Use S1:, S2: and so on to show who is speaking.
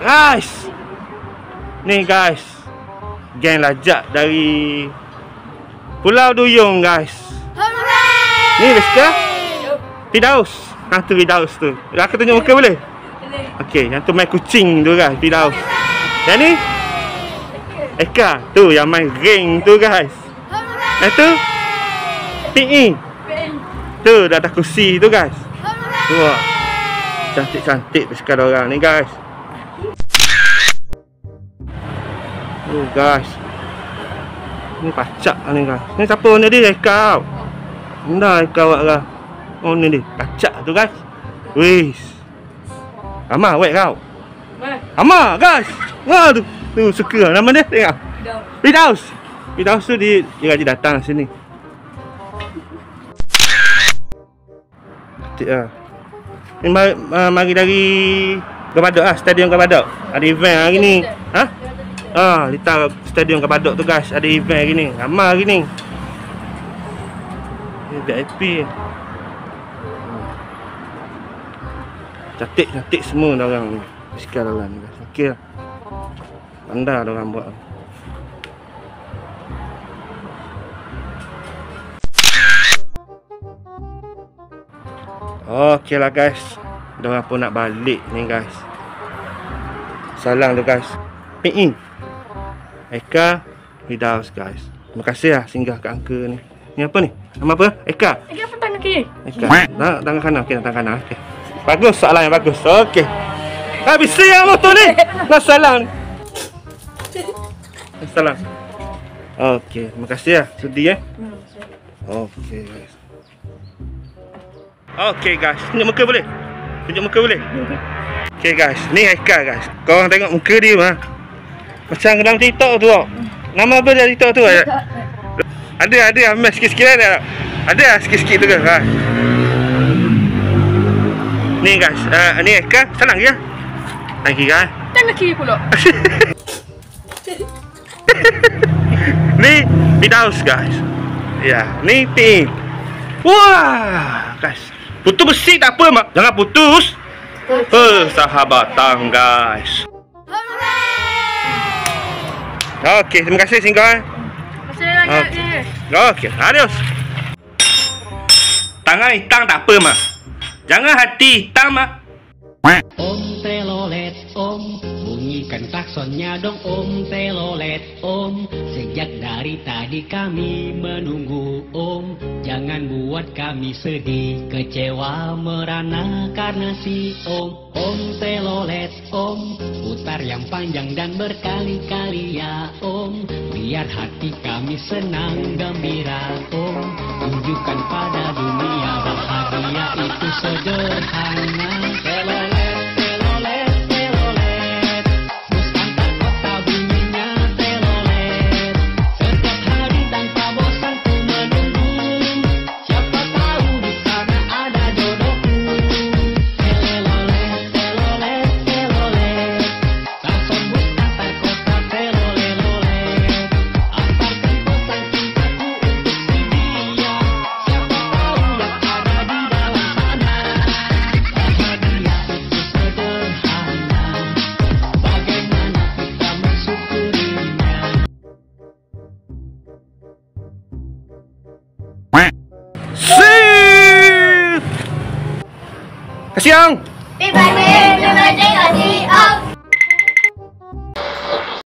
S1: guys. Ni guys, geng lajak dari Pulau Duyung guys.
S2: Hooray!
S1: Ni Rizka, Firdaus. Tu Firdaus tu. Aku tunjuk muka boleh? Okey, yang tu main kucing tu guys, Firdaus. Yang ni Eka, tu yang main ring tu guys. Yang tu PE. Tu dah atas kursi tu guys. Tu cantik-cantik sekali orang ni guys. Guys, ni pacak ni guys. Ni siapa ni dia? Eka. Anda Eka awak lah. Oh ni dia, pacak tu guys. Wis. Ama wek kau. Ama guys. Wah tu. Tu suka nama dia tengok. Firdaus. Firdaus tu dia gaji datang sini. Cantik lah. Ni mari dari Gabadok lah, Stadium Gabadok. Ada event hari ni. Ha? Litar Stadium Gabadok tu guys, ada event hari ni. Ramai hari ni. VIP. Cantik-cantik semua orang ni. Sekarang ni guys. Okey lah. Pandai orang buat. Okey lah guys. Diorang pun nak balik ni guys. Salam tu guys. PE Eka, Firdaus guys. Terima kasih lah singgah kat angka ni. Ni apa ni? Nama apa? Eka.
S2: Eka apa tangan kiri?
S1: Eka. Tangan kanan. Okey, tangan kanan. Okey. Bagus, soalan yang bagus. Okey. Habis siang motor ni. Nak salam ni. Salam. Okey, terima kasih lah. Sudi Okey guys. Okey guys, tunjuk muka boleh? Tunjuk muka boleh? Okey guys, ni Eka guys. Korang tengok muka dia mah. Macam dalam TikTok tu tau. Nama apa dalam TikTok tu? Ada ambil sikit-sikit ada. Ada sikit-sikit tu kan. Ni guys, ni Eka, senang je. Tangan kiri kan?
S2: Tangan kiri pula.
S1: Ni Firdaus guys. Ya, ni PE. Wah, guys. Putus besi tak apa mak. Jangan putus. Persahabatan guys. Okey, terima kasih singgah.
S2: Terima kasih banyak.
S1: Okey, adios. Tangan hitam tak apa mak. Jangan hati hitam mak.
S3: Om telolet om, bunyikan klaksonnya dong om telolet om. Sejak dari tadi kami menunggu om. Jangan buat kami sedih, kecewa, merana karena si om. Om telolet om, putar yang panjang dan berkali-kali ya om. Biar hati kami senang gembira om. Tunjukkan pada dunia bahagia itu sederhana. Telolet, telolet, telolet, bus antar kota bunyinya telolet. Setiap hari tanpa bosan ku menunggu. Siapa tahu di sana ada jodohku. Telolet, telolet, telolet, klakson bus antar kota telolet. Antarkan bosan cintaku untuk si dia. Siapa tahu yang ada di dalam sana. Bahagia itu sederhana. Bagaimana kita mensyukurinya.
S1: Kasih yang.
S2: Terima kasih.